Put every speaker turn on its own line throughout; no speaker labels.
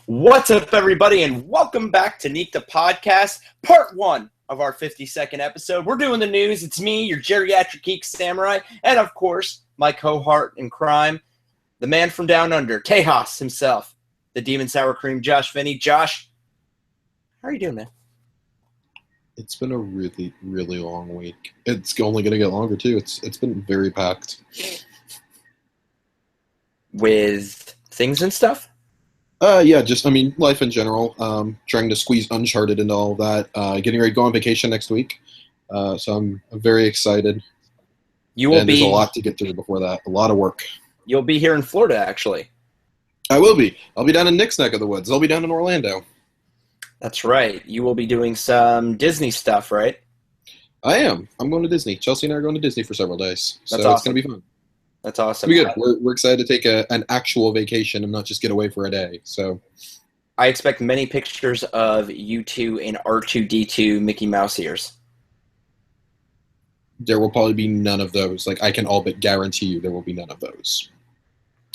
What's up, everybody, and welcome back to Neek the Podcast, part one of our 52nd episode. We're doing the news. It's me, your geriatric geek samurai, and of course, my cohort in crime, the man from down under, Tejas himself, the demon sour cream, Josh Finney. Josh, how are you doing, man?
It's been a really, really long week. It's only going to get longer, too. It's been very packed.
With things and stuff?
Life in general. Trying to squeeze Uncharted into all of that. Getting ready to go on vacation next week. So I'm very excited. There's a lot to get through before that. A lot of work.
You'll be here in Florida, actually.
I will be. I'll be down in Nick's neck of the woods. I'll be down in Orlando.
That's right. You will be doing some Disney stuff, right?
I am. I'm going to Disney. Chelsea and I are going to Disney for several days.
That's awesome.
It's going to be fun.
That's awesome.
It'll be good. We're excited to take an actual vacation and not just get away for a day. So,
I expect many pictures of you two in R2-D2 Mickey Mouse ears.
There will probably be none of those. Like, I can all but guarantee you there will be none of those.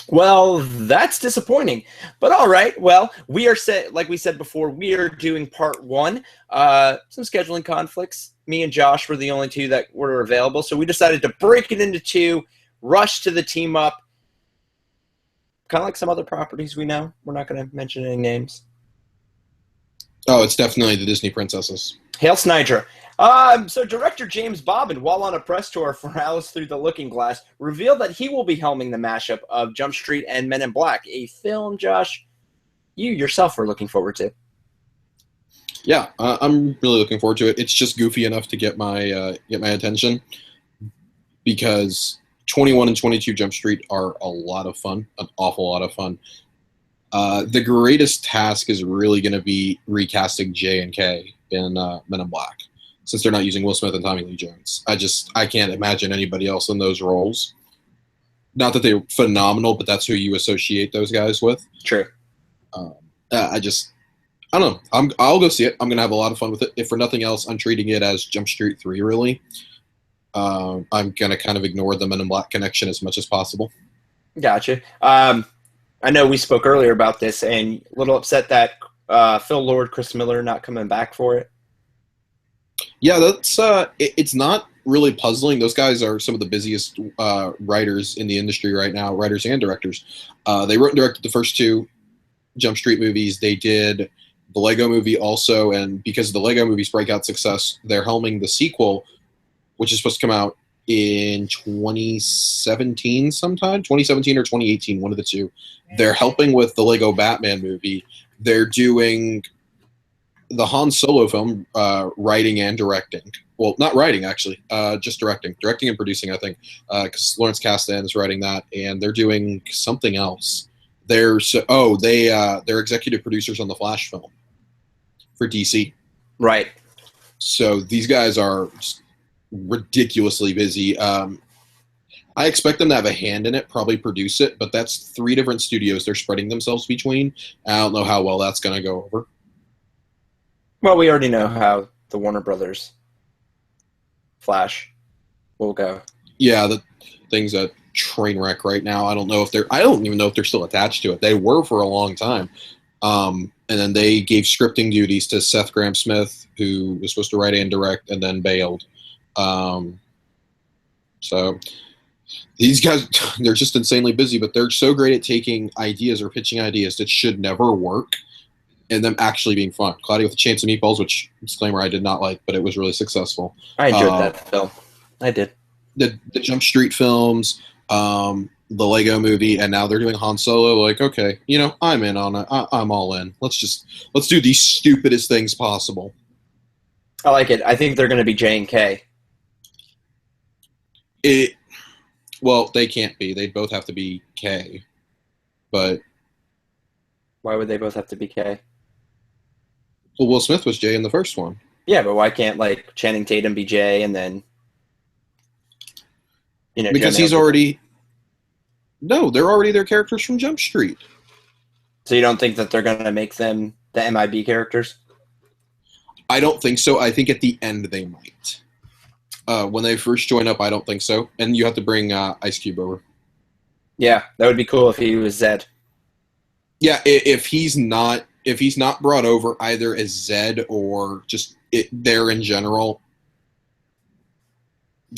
Well, that's disappointing. But all right. Well, we are set. Like we said before, we are doing part one. Some scheduling conflicts. Me and Josh were the only two that were available, so we decided to break it into two. Rush to the team up. Kind of like some other properties we know. We're not going to mention any names.
Oh, it's definitely the Disney princesses.
Hail Snydra. So director James Bobbin, while on a press tour for Alice Through the Looking Glass, revealed that he will be helming the mashup of Jump Street and Men in Black, a film, Josh, you yourself are looking forward to.
Yeah, I'm really looking forward to it. It's just goofy enough to get my attention because 21 and 22 Jump Street are a lot of fun, an awful lot of fun. The greatest task is really going to be recasting J and K in Men in Black, since they're not using Will Smith and Tommy Lee Jones. I can't imagine anybody else in those roles. Not that they're phenomenal, but that's who you associate those guys with.
True.
I don't know. I'll go see it. I'm going to have a lot of fun with it. If for nothing else, I'm treating it as Jump Street 3, really. I'm going to kind of ignore the Men in Black connection as much as possible.
Gotcha. I know we spoke earlier about this, and a little upset that Phil Lord, Chris Miller not coming back for it.
Yeah, that's it's not really puzzling. Those guys are some of the busiest writers in the industry right now, writers and directors. They wrote and directed the first two Jump Street movies. They did the Lego movie also, and because of the Lego movie's breakout success, they're helming the sequel, which is supposed to come out in 2017 sometime, 2017 or 2018, one of the two. They're helping with the Lego Batman movie. They're doing the Han Solo film, writing and directing. Well, not writing, actually, just directing. Directing and producing, I think, because Lawrence Kasdan is writing that, and they're doing something else. They're executive producers on the Flash film for DC.
Right.
So these guys are ridiculously busy. I expect them to have a hand in it, probably produce it, but that's 3 different studios they're spreading themselves between. I don't know how well that's going to go over.
Well, we already know how the Warner Brothers Flash will go.
Yeah, the thing's a train wreck right now. I don't even know if they're still attached to it. They were for a long time. And then they gave scripting duties to Seth Grahame-Smith, who was supposed to write and direct, and then bailed. So these guys, they're just insanely busy, but they're so great at taking ideas or pitching ideas that should never work and them actually being fun. Cloudy with a Chance of Meatballs, which, disclaimer, I did not like, but it was really successful.
I enjoyed that film. I did.
The Jump Street films, the Lego movie, and now they're doing Han Solo. Like, okay, I'm in on it. I'm all in. Let's do the stupidest things possible.
I like it. I think they're going to be J and K.
Well, they can't be. They'd both have to be K. But
why would they both have to be K?
Well, Will Smith was J in the first one.
Yeah, but why can't Channing Tatum be J and then
because he's already. No, they're already their characters from Jump Street.
So you don't think that they're going to make them the MIB characters?
I don't think so. I think at the end they might. When they first join up, I don't think so. And you have to bring Ice Cube over.
Yeah, that would be cool if he was Zed.
Yeah, if he's not brought over either as Zed or just there in general,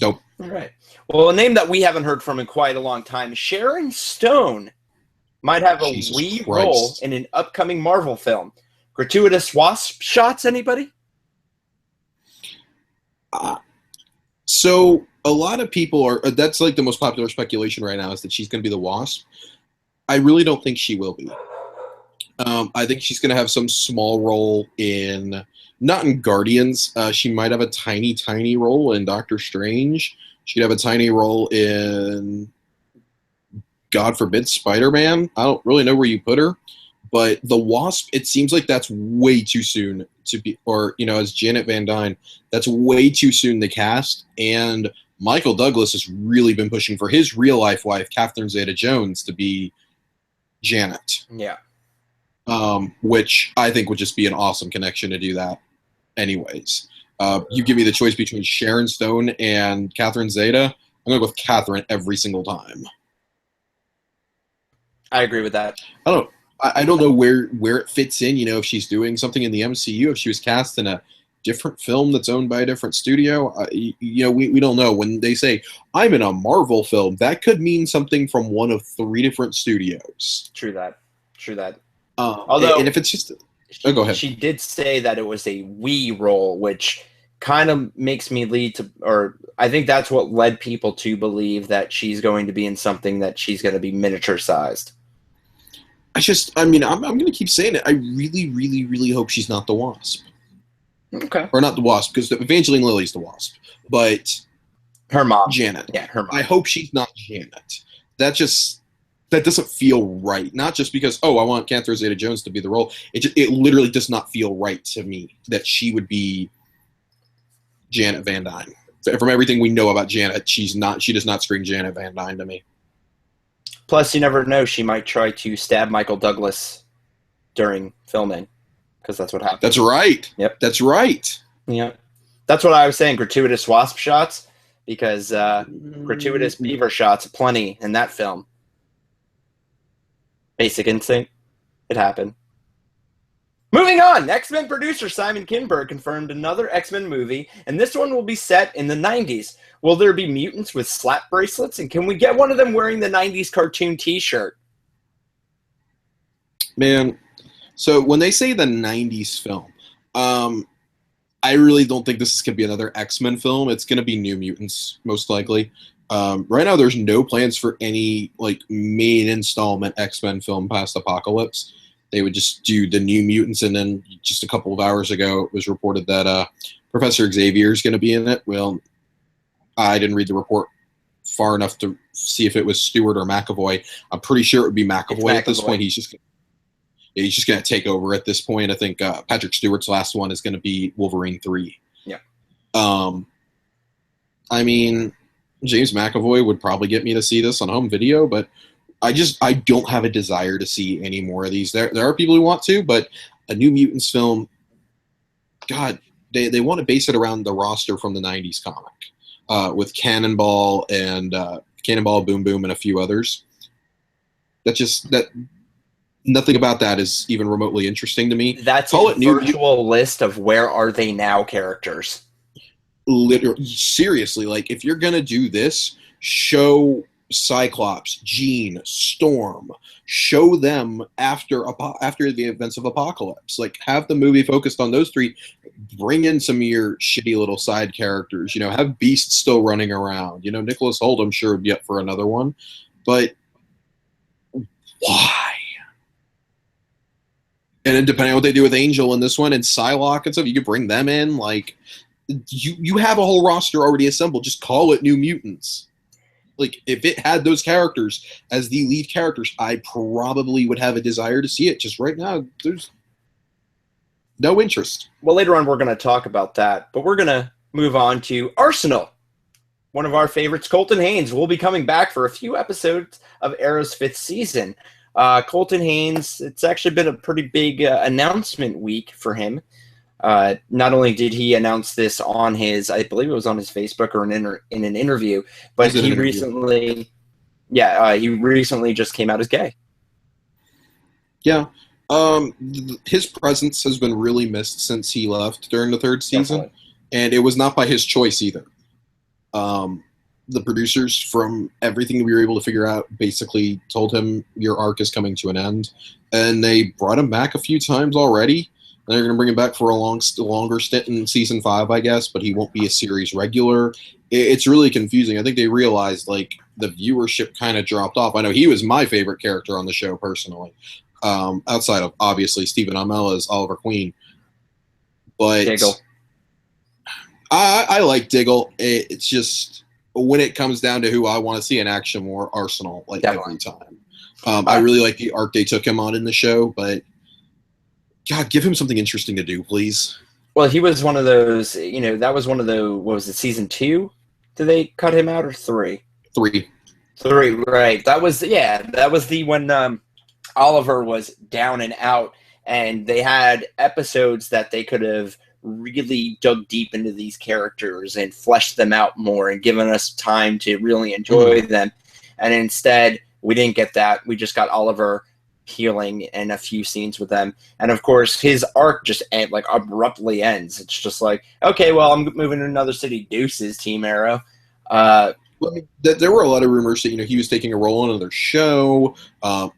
nope.
All right. Well, a name that we haven't heard from in quite a long time, Sharon Stone, might have a
Jesus
wee role
Christ.
in an upcoming Marvel film. Gratuitous wasp shots, anybody?
So a lot of people are. That's like the most popular speculation right now is that she's going to be the Wasp. I really don't think she will be. I think she's going to have some small role in, not in Guardians. She might have a tiny, tiny role in Doctor Strange. She'd have a tiny role in, God forbid, Spider-Man. I don't really know where you put her. But the Wasp, it seems like that's way too soon to be, or, as Janet Van Dyne, that's way too soon to cast. And Michael Douglas has really been pushing for his real-life wife, Catherine Zeta-Jones, to be Janet.
Yeah.
Which I think would just be an awesome connection to do that anyways. You give me the choice between Sharon Stone and Catherine Zeta, I'm going to go with Catherine every single time.
I agree with that.
I don't know where it fits in, if she's doing something in the MCU, if she was cast in a different film that's owned by a different studio. We don't know. When they say, I'm in a Marvel film, that could mean something from one of 3 different studios.
True that.
Although, and if it's just... go ahead.
She did say that it was a we role, which kind of makes me lead to, or I think that's what led people to believe that she's going to be in something that she's going to be miniature sized.
I'm going to keep saying it. I really, really, really hope she's not the Wasp.
Okay.
Or not the Wasp, because Evangeline Lilly's the Wasp. But
her mom.
Janet.
Yeah, her mom.
I hope she's not Janet. That doesn't feel right. Not just because, I want Catherine Zeta-Jones to be the role. It literally does not feel right to me that she would be Janet Van Dyne. From everything we know about Janet, she does not scream Janet Van Dyne to me.
Plus, you never know, she might try to stab Michael Douglas during filming, because that's what happened.
That's right.
Yep.
That's right.
Yeah. That's what I was saying, gratuitous wasp shots, because gratuitous beaver shots, plenty in that film. Basic Instinct. It happened. Moving on, X-Men producer Simon Kinberg confirmed another X-Men movie, and this one will be set in the 90s. Will there be mutants with slap bracelets, and can we get one of them wearing the 90s cartoon t-shirt?
Man, so when they say the 90s film, I really don't think this is going to be another X-Men film. It's going to be New Mutants, most likely. Right now, there's no plans for any main installment X-Men film past Apocalypse. They would just do the New Mutants, and then just a couple of hours ago, it was reported that Professor Xavier is going to be in it. Well, I didn't read the report far enough to see if it was Stewart or McAvoy. I'm pretty sure it would be McAvoy at this point. He's just going to take over at this point. I think Patrick Stewart's last one is going to be Wolverine 3.
Yeah.
James McAvoy would probably get me to see this on home video, but I don't have a desire to see any more of these. There are people who want to, but a New Mutants film, God, they want to base it around the roster from the 90s comic with Cannonball and Cannonball, Boom Boom, and a few others. Nothing about that is even remotely interesting to me.
That's a virtual list of where are they now characters.
Literally, seriously, if you're going to do this, show Cyclops, Jean, Storm, show them after the events of Apocalypse. Have the movie focused on those 3. Bring in some of your shitty little side characters. Have Beast still running around. Nicholas Hoult, I'm sure, would be up for another one. But why? And then depending on what they do with Angel in this one and Psylocke and stuff, you could bring them in. You have a whole roster already assembled. Just call it New Mutants. If it had those characters as the lead characters, I probably would have a desire to see it. Just right now, there's no interest.
Well, later on, we're going to talk about that, but we're going to move on to Arsenal. One of our favorites, Colton Haynes, will be coming back for a few episodes of Arrow's 5th season. Colton Haynes, it's actually been a pretty big announcement week for him. Not only did he announce this on his, I believe it was on his Facebook or in an interview, but he recently just came out as gay.
Yeah. His presence has been really missed since he left during the third season,
Definitely.
and it was not by his choice either. Um, the producers, from everything we were able to figure out, basically told him your arc is coming to an end, and they brought him back a few times already. And they're going to bring him back for a longer stint in season 5, I guess, but he won't be a series regular. It's really confusing. I think they realized like the viewership kind of dropped off. I know he was my favorite character on the show personally, outside of obviously Stephen Amell as Oliver Queen, but
Diggle.
I like Diggle. It's just when it comes down to who I want to see in action, more Arsenal, like
Definitely.
every time. I really like the arc they took him on in the show, but God, give him something interesting to do, please.
Well, he was one of those, that was one of the, what was it, season 2? Did they cut him out, or 3?
3.
3, right. That was the when Oliver was down and out, and they had episodes that they could have really dug deep into these characters and fleshed them out more and given us time to really enjoy them. And instead, we didn't get that. We just got Oliver healing and a few scenes with them. And of course, his arc just abruptly ends. It's just like, okay, well, I'm moving to another city. Deuces, Team Arrow.
Well, I mean, there were a lot of rumors that he was taking a role on another show.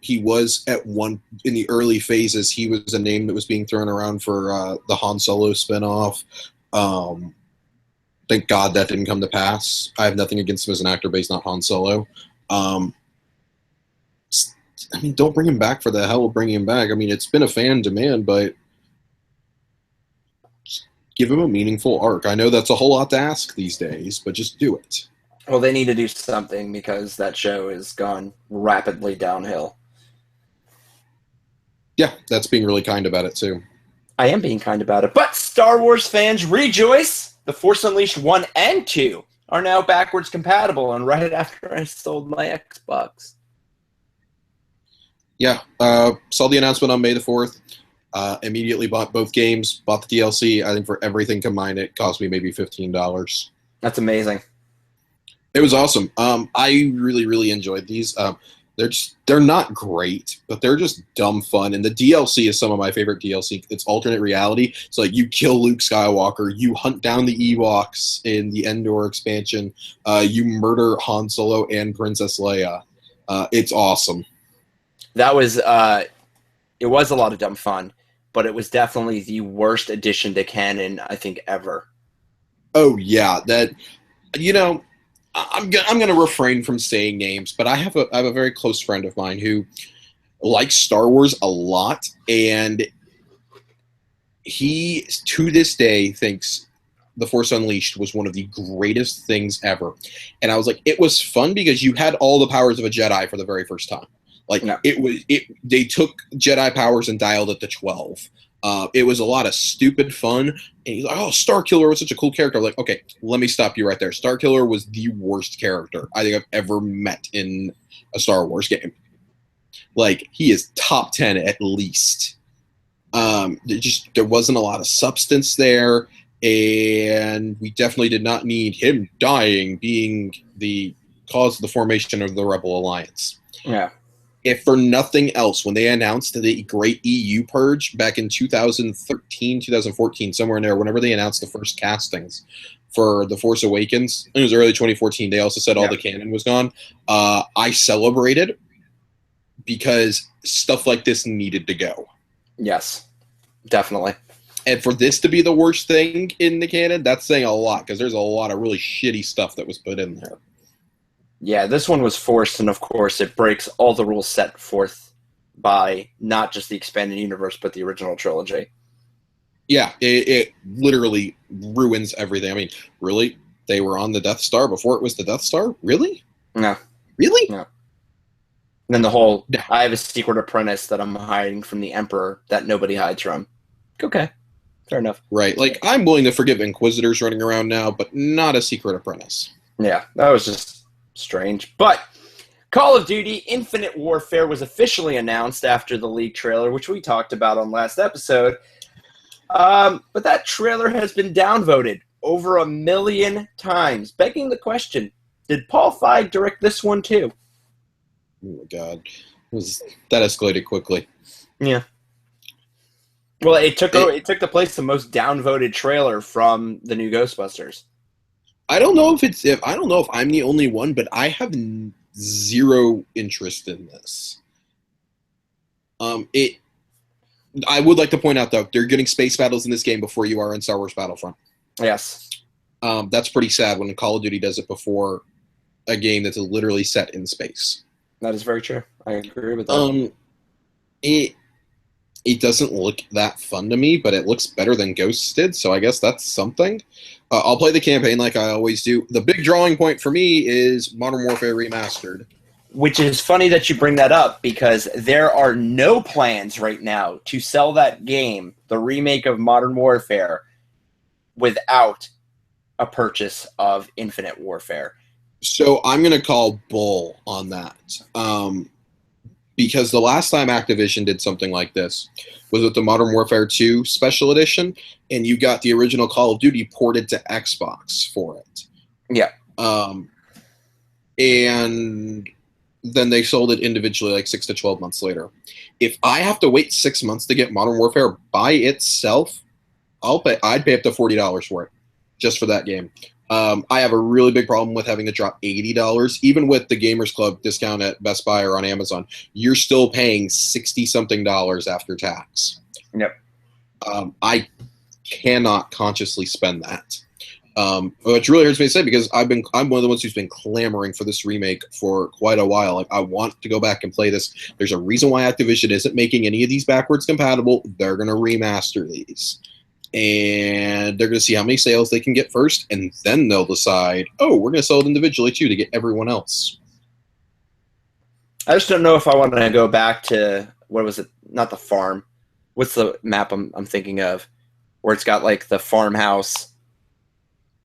He was at one in the early phases. He was a name that was being thrown around for the Han Solo spinoff. Thank God that didn't come to pass. I have nothing against him as an actor, but he's not Han Solo. I mean, don't bring him back for the hell of bringing him back. I mean, it's been a fan demand, but give him a meaningful arc. I know that's a whole lot to ask these days, but just do it.
Well, they need to do something because that show has gone rapidly downhill.
Yeah, that's being really kind about it, too.
I am being kind about it. But Star Wars fans, rejoice! The Force Unleashed 1 and 2 are now backwards compatible, and right after I sold my Xbox.
Yeah, saw the announcement on May the 4th. Immediately bought both games, bought the DLC. I think for everything combined, it cost me maybe $15.
That's amazing.
It was awesome. I really, really enjoyed these. They're not great, but they're just dumb fun. And the DLC is some of my favorite DLC. It's alternate reality. It's like you kill Luke Skywalker, you hunt down the Ewoks in the Endor expansion, you murder Han Solo and Princess Leia. It's awesome.
That was it was a lot of dumb fun, but it was definitely the worst addition to canon I think ever.
Oh yeah, that I'm gonna refrain from saying names, but I have a very close friend of mine who likes Star Wars a lot, and he to this day thinks The Force Unleashed was one of the greatest things ever. And I was like, it was fun because you had all the powers of a Jedi for the very first time. Like
No.
they took Jedi powers and dialed it to 12. It was a lot of stupid fun. And he's like, oh, Starkiller was such a cool character. I'm like, okay, let me stop you right there. Starkiller was the worst character I think I've ever met in a Star Wars game. Like, he is top 10 at least. There wasn't a lot of substance there, and we definitely did not need him dying being the cause of the formation of the Rebel Alliance.
Yeah.
If for nothing else, when they announced the Great EU Purge back in 2013, 2014, somewhere in there, whenever they announced the first castings for The Force Awakens, it was early 2014, they also said all the canon was gone. I celebrated because stuff like this needed to go.
Yes, definitely.
And for this to be the worst thing in the canon, that's saying a lot, because there's a lot of really shitty stuff that was put in there.
Yeah, this one was forced, and of course it breaks all the rules set forth by not just the expanded universe, but the original trilogy.
Yeah, it literally ruins everything. I mean, really? They were on the Death Star before it was the Death Star? Really?
No.
Really?
No. And then the whole, I have a secret apprentice that I'm hiding from the Emperor that nobody hides from. Okay, fair enough.
Right, like, I'm willing to forgive Inquisitors running around now, but not a secret apprentice.
Yeah, that was just strange. But Call of Duty Infinite Warfare was officially announced after the leak trailer, which we talked about on last episode. But that trailer has been downvoted over 1 million times, begging the question, did Paul Feig direct this one too?
Oh my god. That escalated quickly.
Yeah. Well, it took the place the most downvoted trailer from the new Ghostbusters.
I don't know if I'm the only one, but I have zero interest in this. I would like to point out though, they're getting space battles in this game before you are in Star Wars Battlefront.
Yes.
That's pretty sad when Call of Duty does it before a game that's literally set in space.
That is very true. I agree with that.
It doesn't look that fun to me, but it looks better than Ghosts did, so I guess that's something. I'll play the campaign like I always do. The big drawing point for me is Modern Warfare Remastered.
Which is funny that you bring that up, because there are no plans right now to sell that game, the remake of Modern Warfare, without a purchase of Infinite Warfare.
So I'm going to call bull on that. Because the last time Activision did something like this was with the Modern Warfare 2 Special Edition, and you got the original Call of Duty ported to Xbox for it.
Yeah.
And then they sold it individually like 6 to 12 months later. If I have to wait 6 months to get Modern Warfare by itself, I'd pay up to $40 for it just for that game. I have a really big problem with having to drop $80. Even with the Gamers Club discount at Best Buy or on Amazon, you're still paying $60-something after tax.
Yep.
I cannot consciously spend that. Which really hurts me to say, because I'm one of the ones who's been clamoring for this remake for quite a while. Like, I want to go back and play this. There's a reason why Activision isn't making any of these backwards compatible. They're going to remaster these. And they're going to see how many sales they can get first, and then they'll decide, oh, we're going to sell it individually too to get everyone else.
I just don't know if I want to go back to, what was it? Not the farm. What's the map I'm thinking of? Where it's got like the farmhouse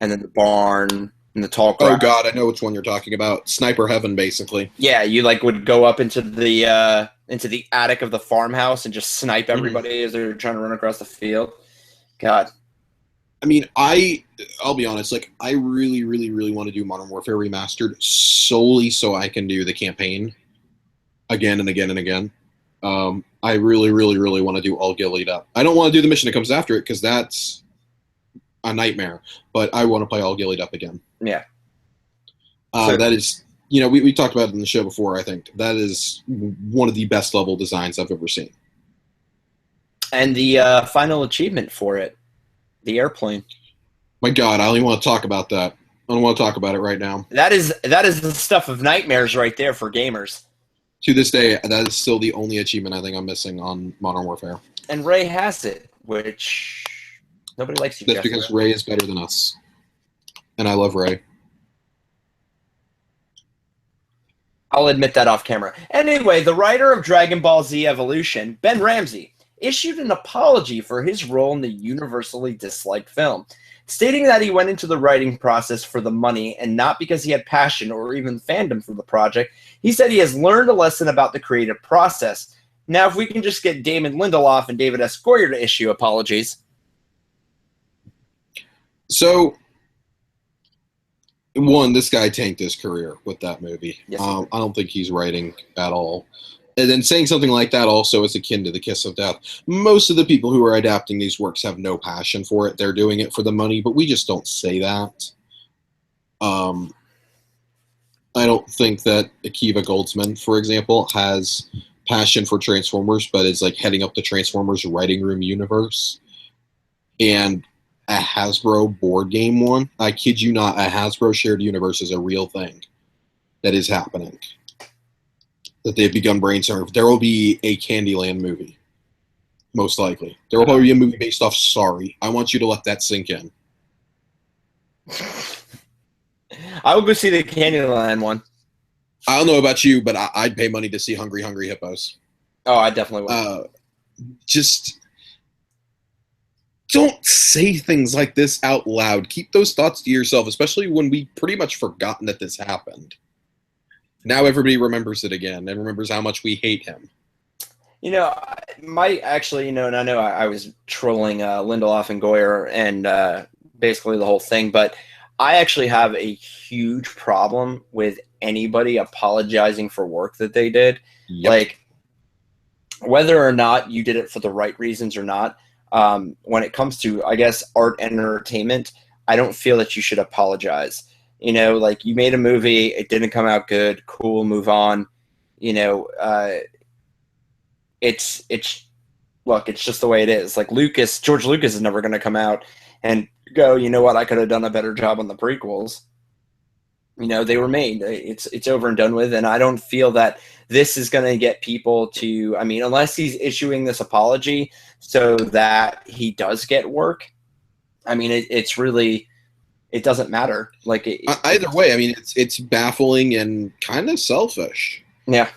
and then the barn and the tall grass.
Oh God, I know which one you're talking about. Sniper Heaven, basically.
Yeah, you like would go up into the attic of the farmhouse and just snipe everybody as they're trying to run across the field. God.
I mean, I'll be honest, like, I really, really, really want to do Modern Warfare Remastered solely so I can do the campaign again and again and again. I really, really, really want to do All Gillied Up. I don't want to do the mission that comes after it, because that's a nightmare, but I want to play All Gillied Up again.
Yeah.
That is, we talked about it in the show before, I think. That is one of the best level designs I've ever seen.
And the final achievement for it, the airplane.
My God, I don't even want to talk about that. I don't want to talk about it right now.
That is the stuff of nightmares right there for gamers.
To this day, that is still the only achievement I think I'm missing on Modern Warfare.
And Ray has it, which nobody likes you.
That's because Ray is better than us. And I love Ray.
I'll admit that off camera. Anyway, the writer of Dragon Ball Z Evolution, Ben Ramsey, issued an apology for his role in the universally disliked film, stating that he went into the writing process for the money and not because he had passion or even fandom for the project. He said he has learned a lesson about the creative process. Now, if we can just get Damon Lindelof and David S. Goyer to issue apologies.
So, one, this guy tanked his career with that movie.
Yes,
I don't think he's writing at all. And then saying something like that also is akin to the kiss of death. Most of the people who are adapting these works have no passion for it. They're doing it for the money, but we just don't say that. I don't think that Akiva Goldsman, for example, has passion for Transformers, but is like heading up the Transformers writing room universe. And a Hasbro board game one, I kid you not, a Hasbro shared universe is a real thing that is happening. That they've begun brainstorming. There will be a Candyland movie, most likely. There will probably be a movie based off Sorry. I want you to let that sink in.
I will go see the Candyland one.
I don't know about you, but I'd pay money to see Hungry Hungry Hippos.
Oh, I definitely would.
Just don't say things like this out loud. Keep those thoughts to yourself, especially when we pretty much forgotten that this happened. Now everybody remembers it again and remembers how much we hate him.
And I know I was trolling Lindelof and Goyer and basically the whole thing, but I actually have a huge problem with anybody apologizing for work that they did. Yep. whether or not you did it for the right reasons or not, when it comes to, I guess, art and entertainment, I don't feel that you should apologize. You know, like, you made a movie, it didn't come out good, cool, move on. You know, it's look, it's just the way it is. Like, George Lucas is never going to come out and go, you know what, I could have done a better job on the prequels. You know, they were made. It's over and done with, and I don't feel that this is going to get people to. I mean, unless he's issuing this apology so that he does get work. I mean, it's really, it doesn't matter. Like,
Either way, I mean, it's baffling and kind of selfish.
Yeah.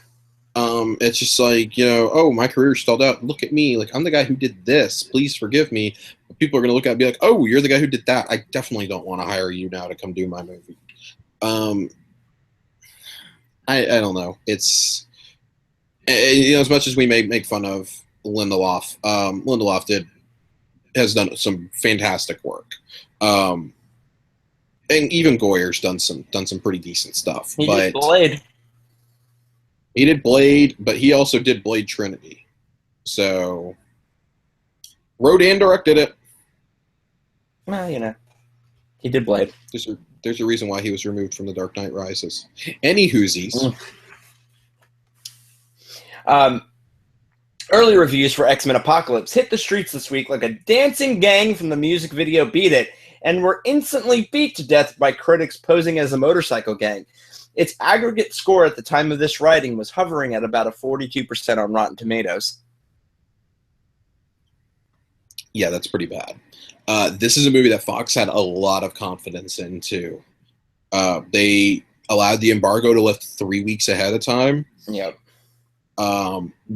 It's just like, you know, oh, my career stalled out. Look at me. Like, I'm the guy who did this. Please forgive me. People are going to look at it and be like, oh, you're the guy who did that. I definitely don't want to hire you now to come do my movie. I don't know. It's, you know, as much as we may make fun of Lindelof, Lindelof has done some fantastic work. And even Goyer's done some pretty decent stuff.
He did Blade.
He did Blade, but he also did Blade Trinity. So, wrote and directed it.
Well, you know, he did Blade.
There's a reason why he was removed from The Dark Knight Rises. Any whoosies.
Early reviews for X-Men Apocalypse hit the streets this week like a dancing gang from the music video Beat It, and were instantly beat to death by critics posing as a motorcycle gang. Its aggregate score at the time of this writing was hovering at about a 42% on Rotten Tomatoes.
Yeah, that's pretty bad. This is a movie that Fox had a lot of confidence in, too. They allowed the embargo to lift 3 weeks ahead of time.
Yep.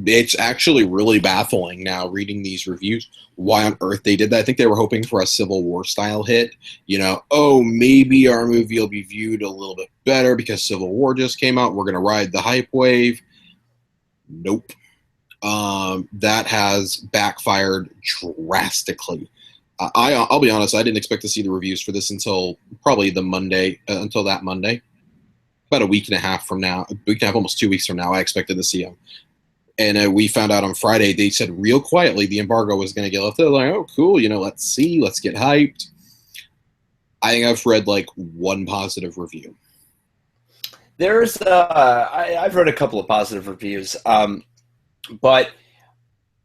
It's actually really baffling now reading these reviews why on earth they did that. I think they were hoping for a Civil War style hit. You know, oh, maybe our movie will be viewed a little bit better because Civil War just came out. We're going to ride the hype wave. Nope. That has backfired drastically. I'll be honest, I didn't expect to see the reviews for this until probably the Monday, until that Monday. About a week and a half from now, a week and a half, almost 2 weeks from now, I expected to see them. And we found out on Friday, they said real quietly the embargo was going to get lifted. Like, oh, cool, you know, let's see, let's get hyped. I think I've read like one positive review.
There's, I've read a couple of positive reviews, but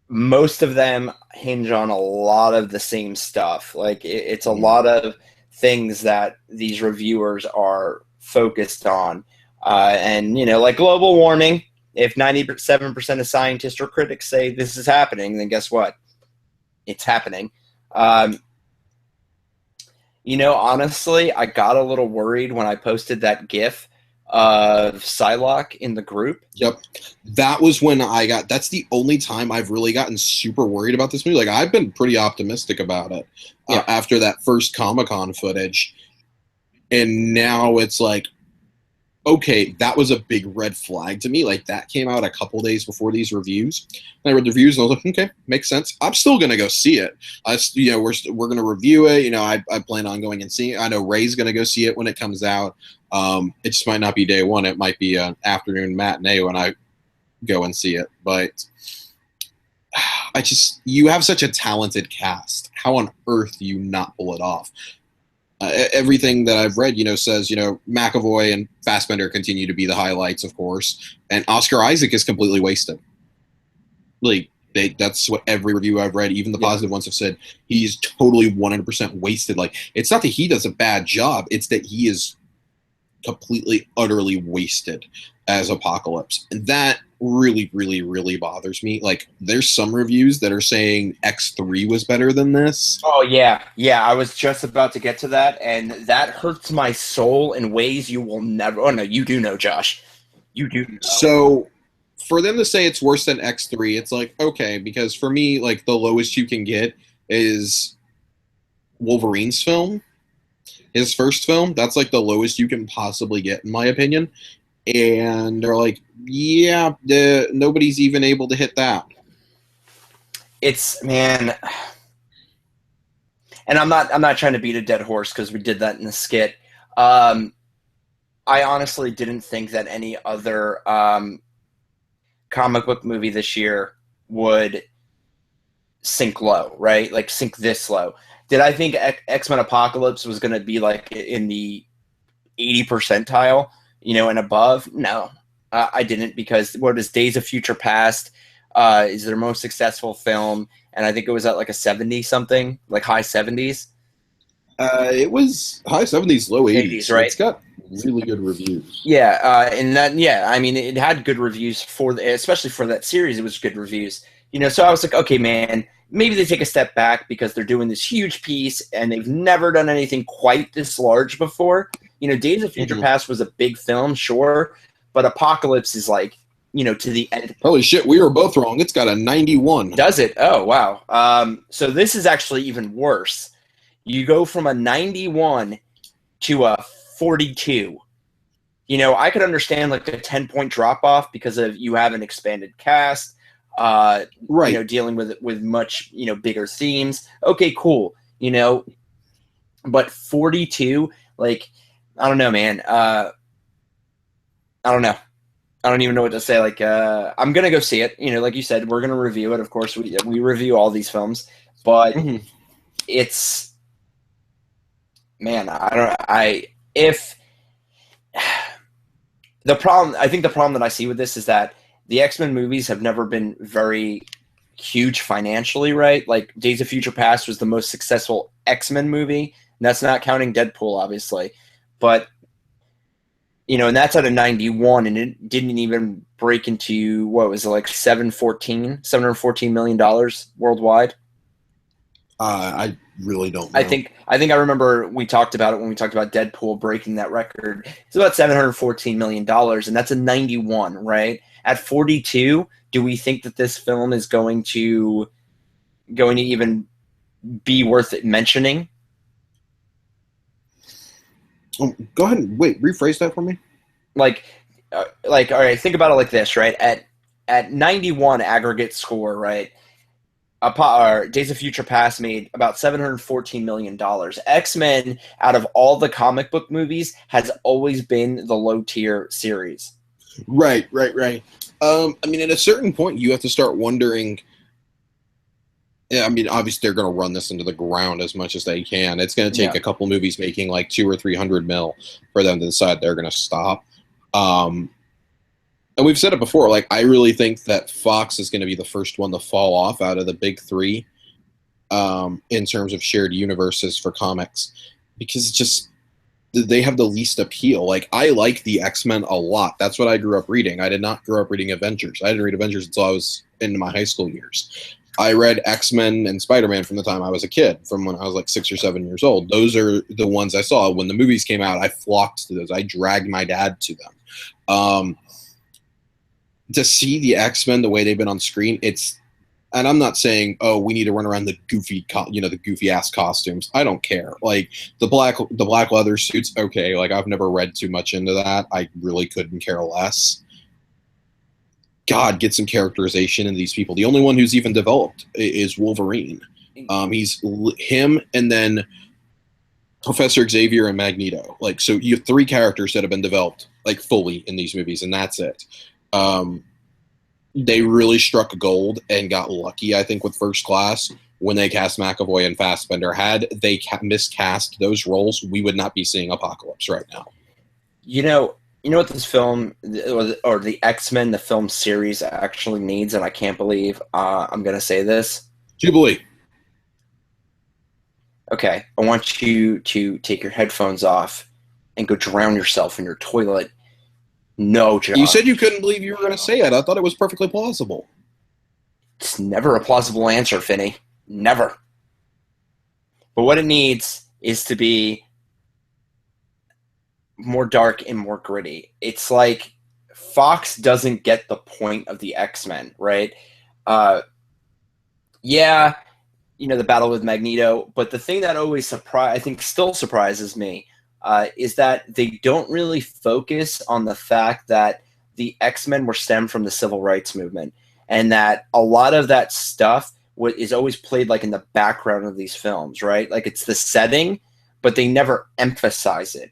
most of them hinge on a lot of the same stuff. Like, it's a lot of things that these reviewers are focused on. And, you know, like global warming, if 97% of scientists or critics say this is happening, then guess what? It's happening. You know, honestly, I got a little worried when I posted that GIF of Psylocke in the group.
Yep. That was when that's the only time I've really gotten super worried about this movie. Like, I've been pretty optimistic about it after that first Comic-Con footage. And now it's like, okay, that was a big red flag to me. Like, that came out a couple days before these reviews. And I read the reviews and I was like, okay, makes sense. I'm still going to go see it. You know, we're going to review it. You know, I plan on going and seeing it. I know Ray's going to go see it when it comes out. It just might not be day one. It might be an afternoon matinee when I go and see it. But you have such a talented cast. How on earth do you not pull it off? Everything that I've read, you know, says, you know, McAvoy and Fassbender continue to be the highlights, of course, and Oscar Isaac is completely wasted. Like, that's what every review I've read, even the positive ones, have said. He's totally 100% wasted. Like, it's not that he does a bad job; it's that he is completely, utterly wasted as Apocalypse, and that really, really, really bothers me. Like, there's some reviews that are saying X3 was better than this.
Oh, yeah. I was just about to get to that, and that hurts my soul in ways you will never. Oh, no, you do know, Josh. You do know.
So, for them to say it's worse than X3, it's like, okay, because for me, like, the lowest you can get is Wolverine's film. His first film, that's like the lowest you can possibly get, in my opinion. And they're like, yeah, nobody's even able to hit that.
It's, man, and I'm not trying to beat a dead horse because we did that in the skit. I honestly didn't think that any other comic book movie this year would sink low, right? Like sink this low. Did I think X-Men Apocalypse was going to be like in the 80 percentile, and above? No, I didn't, because what is Days of Future Past is their most successful film, and I think it was at like a 70 something, like high 70s.
It was high 70s, low 80s.
80s, right?
It's got really good reviews.
Yeah, and that, yeah, I mean, it had good reviews especially for that series. It was good reviews, So I was like, okay, man, maybe they take a step back because they're doing this huge piece and they've never done anything quite this large before. Days of Future Past was a big film, sure, but Apocalypse is like, to the end.
Holy shit, we were both wrong. It's got a 91.
Does it? Oh, wow. So this is actually even worse. You go from a 91 to a 42. I could understand like a 10-point drop off because of you have an expanded cast,
right?
Dealing with much bigger themes. Okay, cool. But 42, like, I don't know, man. I don't know. I don't even know what to say. Like, I'm gonna go see it. Like you said, we're gonna review it. Of course, we review all these films, but it's, man, I think the problem that I see with this is that the X-Men movies have never been very huge financially, right? Like Days of Future Past was the most successful X-Men movie, and that's not counting Deadpool, obviously. But, and that's at a 91, and it didn't even break into, what was it, like $714 million worldwide?
I really don't know.
I think I remember we talked about it when we talked about Deadpool breaking that record. It's about $714 million, and that's a 91, right? At 42, do we think that this film is going to even be worth it mentioning?
Go ahead and rephrase that for me.
Like, all right, think about it like this, right? At 91 aggregate score, right? Days of Future Past made about $714 million. X-Men, out of all the comic book movies, has always been the low-tier series.
Right. I mean, at a certain point, you have to start wondering. Yeah, I mean, obviously they're going to run this into the ground as much as they can. It's going to take a couple movies making like 200 or 300 mil for them to decide they're going to stop. And we've said it before, like, I really think that Fox is going to be the first one to fall off out of the big three in terms of shared universes for comics, because it's just, they have the least appeal. Like, I like the X-Men a lot. That's what I grew up reading. I did not grow up reading Avengers. I didn't read Avengers until I was into my high school years. I read X-Men and Spider-Man from the time I was a kid, from when I was like 6 or 7 years old. Those are the ones I saw. When the movies came out, I flocked to those. I dragged my dad to them. To see the X-Men the way they've been on screen, and I'm not saying, oh, we need to run around the the goofy ass costumes. I don't care. Like the black leather suits, okay. Like, I've never read too much into that. I really couldn't care less. God, get some characterization in these people. The only one who's even developed is Wolverine. He's him, and then Professor Xavier and Magneto. Like, so you have 3 characters that have been developed like fully in these movies, and that's it. They really struck gold and got lucky, I think, with First Class when they cast McAvoy and Fassbender. Had they miscast those roles, we would not be seeing Apocalypse right now. You
know what this film, or the X-Men, the film series, actually needs, and I can't believe I'm going to say this.
Jubilee.
Okay, I want you to take your headphones off and go drown yourself in your toilet. No, Josh.
You said you couldn't believe you were going to say it. I thought it was perfectly plausible.
It's never a plausible answer, Finney. Never. But what it needs is to be more dark and more gritty. It's like Fox doesn't get the point of the X-Men, right? Yeah, the battle with Magneto, but the thing that always I think still surprises me is that they don't really focus on the fact that the X-Men were stemmed from the civil rights movement, and that a lot of that stuff is always played like in the background of these films, right? Like, it's the setting, but they never emphasize it.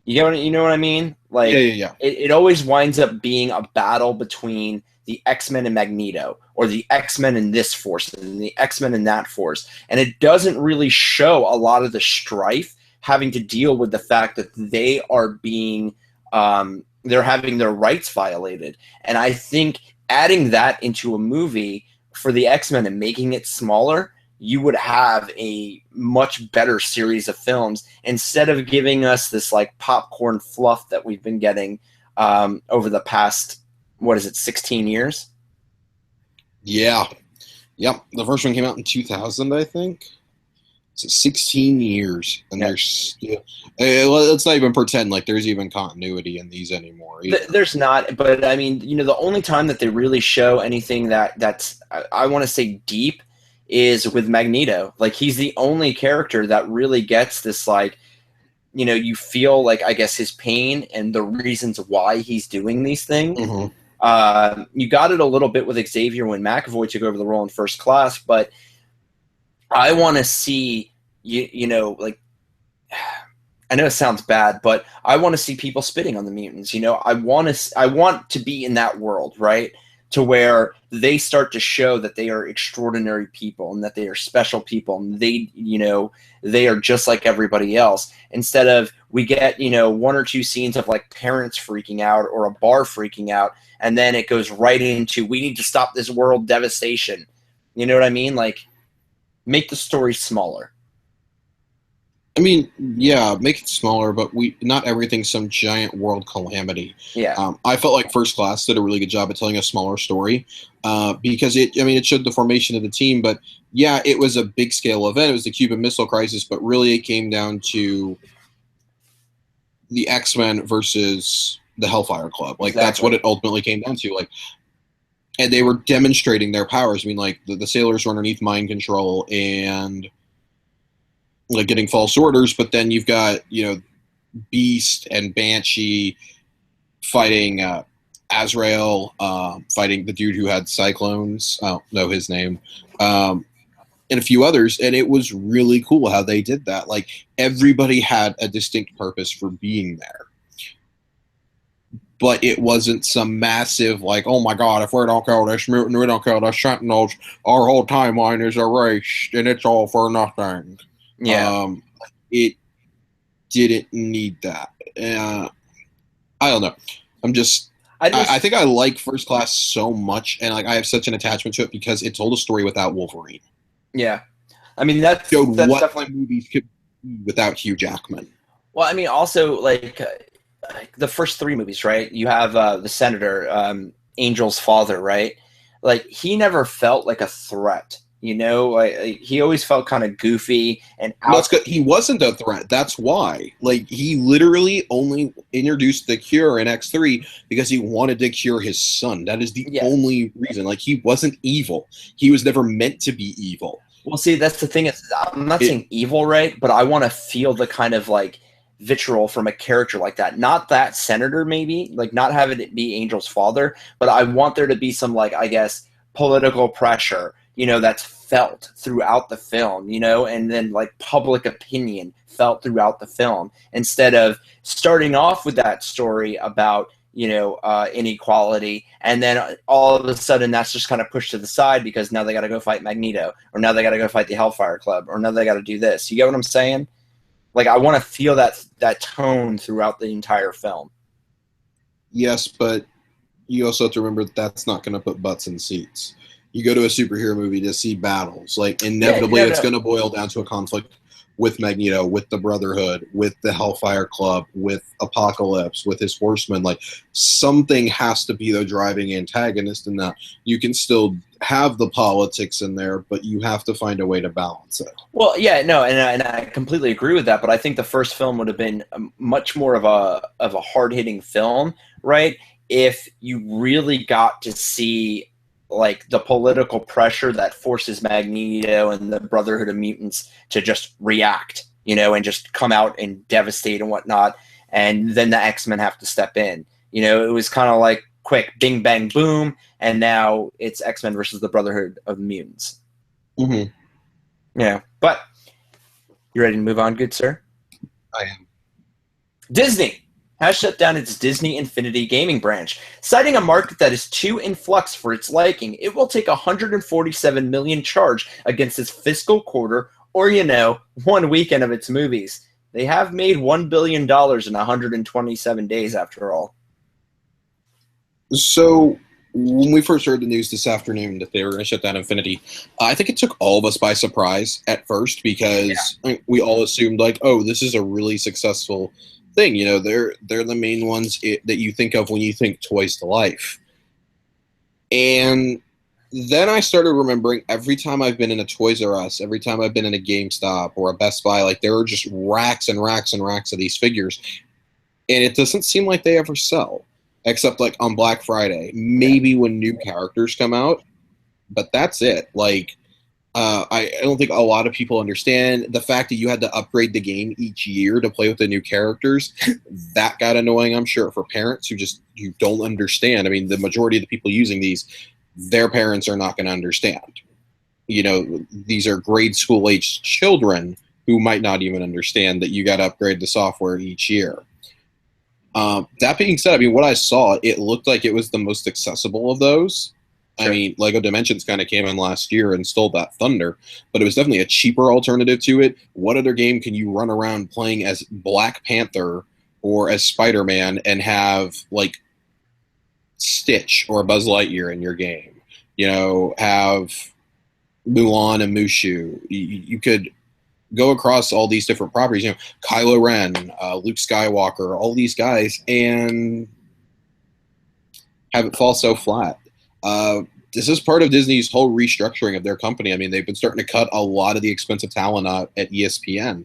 You know what I mean? Like,
yeah.
It always winds up being a battle between the X-Men and Magneto, or the X-Men in this force and the X-Men in that force. And it doesn't really show a lot of the strife having to deal with the fact that they are being they're having their rights violated. And I think adding that into a movie for the X-Men and making it smaller, you would have a much better series of films instead of giving us this like popcorn fluff that we've been getting over the past, 16 years?
Yeah. Yep. The first one came out in 2000, I think. So 16 years, and there's still. Let's not even pretend like there's even continuity in these anymore.
There's not, but I mean, the only time that they really show anything that's I want to say deep is with Magneto. Like, he's the only character that really gets this, like, you feel like, I guess, his pain and the reasons why he's doing these things.
Mm-hmm.
You got it a little bit with Xavier when McAvoy took over the role in First Class, but I want to see, like, I know it sounds bad, but I want to see people spitting on the mutants. I want to be in that world, right? To where they start to show that they are extraordinary people and that they are special people and they are just like everybody else. Instead of we get, one or two scenes of like parents freaking out or a bar freaking out, and then it goes right into, we need to stop this world devastation. You know what I mean? Like, make the story smaller.
I mean, yeah, make it smaller, but not everything's some giant world calamity.
Yeah.
I felt like First Class did a really good job at telling a smaller story because it showed the formation of the team, but yeah, it was a big scale event. It was the Cuban Missile Crisis, but really it came down to the X-Men versus the Hellfire Club. Like, That's what it ultimately came down to. Like, and they were demonstrating their powers. I mean, like, the sailors were underneath mind control and like getting false orders, but then you've got Beast and Banshee fighting Azrael, fighting the dude who had cyclones. I don't know his name, and a few others, and it was really cool how they did that. Like, everybody had a distinct purpose for being there, but it wasn't some massive, like, oh my god, if we don't kill this mutant, we don't kill the Sentinels, our whole timeline is erased, and it's all for nothing.
Yeah.
It didn't need that. I don't know. I think I like First Class so much, and like I have such an attachment to it because it told a story without Wolverine.
Yeah. I mean, that's
what
definitely
movies could be without Hugh Jackman.
Well, I mean, also, like the first three movies, right? You have the Senator, Angel's father, right? Like, he never felt like a threat. He always felt kind of goofy and out.
He wasn't a threat. That's why. Like, he literally only introduced the cure in X3 because he wanted to cure his son. That is the only reason. Like, he wasn't evil. He was never meant to be evil.
Well, see, that's the thing. I'm not saying evil, right? But I want to feel the kind of, like, vitriol from a character like that. Not that Senator, maybe. Like, not having it be Angel's father. But I want there to be some, like, I guess, political pressure, that's felt throughout the film, and then like public opinion felt throughout the film, instead of starting off with that story about, inequality, and then all of a sudden that's just kind of pushed to the side because now they got to go fight Magneto, or now they got to go fight the Hellfire Club, or now they got to do this. You get what I'm saying? Like, I want to feel that tone throughout the entire film.
Yes, but you also have to remember that's not going to put butts in seats. You go to a superhero movie to see battles. Like, inevitably, it's going to boil down to a conflict with Magneto, with the Brotherhood, with the Hellfire Club, with Apocalypse, with his Horsemen. Like, something has to be the driving antagonist in that. You can still have the politics in there, but you have to find a way to balance it.
Well, yeah, no, and I completely agree with that. But I think the first film would have been much more of a hard-hitting film, right? If you really got to see, like, the political pressure that forces Magneto and the Brotherhood of Mutants to just react, and just come out and devastate and whatnot, and then the X-Men have to step in. It was kind of like quick, bing, bang, boom, and now it's X-Men versus the Brotherhood of Mutants.
Mm-hmm.
Yeah, but you ready to move on, good sir?
I am.
Disney has shut down its Disney Infinity gaming branch, citing a market that is too in flux for its liking. It will take $147 million charge against its fiscal quarter, or, one weekend of its movies. They have made $1 billion in 127 days, after all.
So when we first heard the news this afternoon that they were going to shut down Infinity, I think it took all of us by surprise at first because we all assumed like, oh, this is a really successful thing. They're the main ones that you think of when you think Toys to Life. And then I started remembering every time I've been in a Toys R Us, every time I've been in a GameStop or a Best Buy, like there are just racks and racks and racks of these figures. And it doesn't seem like they ever sell. Except like on Black Friday, maybe when new characters come out, but that's it. Like, I don't think a lot of people understand the fact that you had to upgrade the game each year to play with the new characters. That got annoying, I'm sure, for parents who you don't understand. I mean, the majority of the people using these, their parents are not going to understand. These are grade school age children who might not even understand that you got to upgrade the software each year. That being said, I mean, what I saw, it looked like it was the most accessible of those. Sure. I mean, LEGO Dimensions kind of came in last year and stole that thunder, but it was definitely a cheaper alternative to it. What other game can you run around playing as Black Panther or as Spider-Man and have, like, Stitch or Buzz Lightyear in your game? Have Mulan and Mushu. You could go across all these different properties, Kylo Ren, Luke Skywalker, all these guys, and have it fall so flat. This is part of Disney's whole restructuring of their company. I mean, they've been starting to cut a lot of the expensive talent out at ESPN.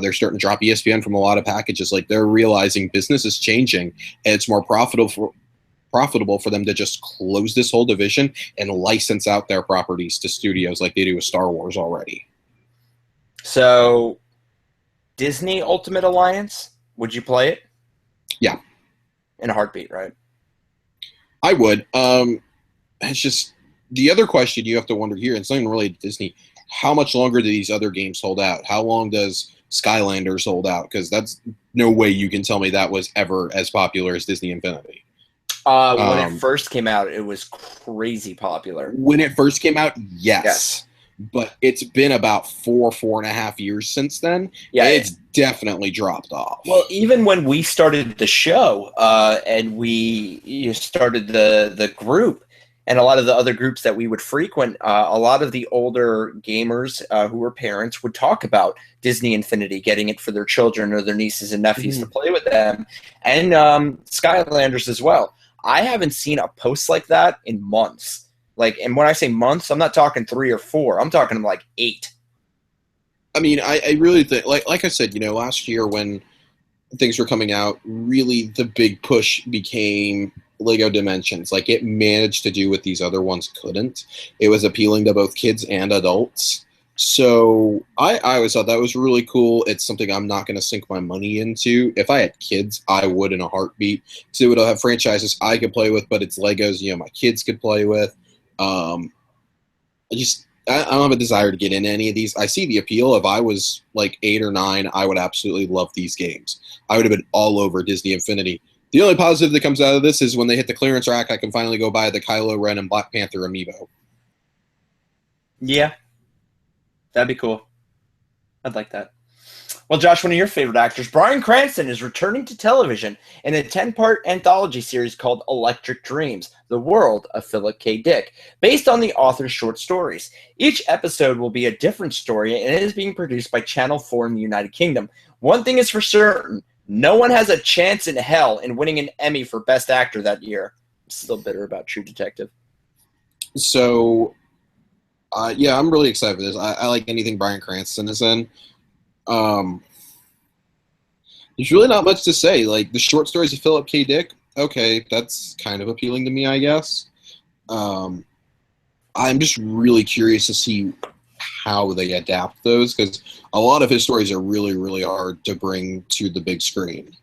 They're starting to drop ESPN from a lot of packages. Like, they're realizing business is changing, and it's more profitable for them to just close this whole division and license out their properties to studios like they do with Star Wars already.
So, Disney Ultimate Alliance, would you play it?
Yeah.
In a heartbeat, right?
I would. It's just the other question you have to wonder here, and something related to Disney, how much longer do these other games hold out? How long does Skylanders hold out? Because that's no way you can tell me that was ever as popular as Disney Infinity.
When it first came out, it was crazy popular.
When it first came out, yes. But it's been about 4.5 years since then. Yeah, it's definitely dropped off.
Well, even when we started the show and we started the group and a lot of the other groups that we would frequent, a lot of the older gamers who were parents would talk about Disney Infinity, getting it for their children or their nieces and nephews to play with them, and Skylanders as well. I haven't seen a post like that in months. Like, and when I say months, I'm not talking 3 or 4. I'm talking like 8.
I mean, I really think, like I said, last year when things were coming out, really the big push became LEGO Dimensions. Like, it managed to do what these other ones couldn't. It was appealing to both kids and adults. So I always thought that was really cool. It's something I'm not going to sink my money into. If I had kids, I would in a heartbeat. So it would have franchises I could play with, but it's Legos, my kids could play with. I don't have a desire to get into any of these. I see the appeal. If I was like 8 or 9, I would absolutely love these games. I would have been all over Disney Infinity. The only positive that comes out of this is when they hit the clearance rack, I can finally go buy the Kylo Ren and Black Panther amiibo.
Yeah. That'd be cool. I'd like that. Well, Josh, one of your favorite actors, Bryan Cranston, is returning to television in a 10-part anthology series called Electric Dreams, The World of Philip K. Dick, based on the author's short stories. Each episode will be a different story, and it is being produced by Channel 4 in the United Kingdom. One thing is for certain, no one has a chance in hell in winning an Emmy for Best Actor that year. I'm still bitter about True Detective.
So, yeah, I'm really excited for this. I like anything Bryan Cranston is in. There's really not much to say. Like, the short stories of Philip K. Dick, okay, that's kind of appealing to me, I guess. I'm just really curious to see how they adapt those, because a lot of his stories are really, really hard to bring to the big screen.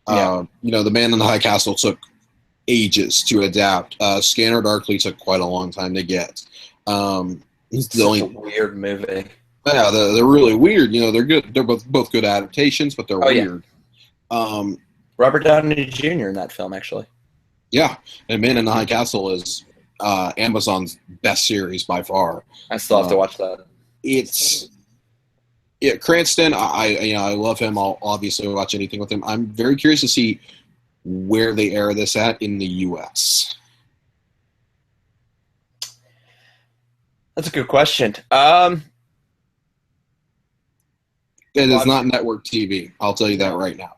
Yeah. The Man in the High Castle took ages to adapt. Scanner Darkly took quite a long time to get.
It's a weird movie.
Yeah, they're really weird. They're good. They're both good adaptations, but they're weird.
Robert Downey Jr. in that film, actually.
Yeah, and Man in the High Castle is Amazon's best series by far.
I still have to watch that.
Cranston. I love him. I'll obviously watch anything with him. I'm very curious to see where they air this at in the U.S.
That's a good question.
It is not network TV. I'll tell you that right now.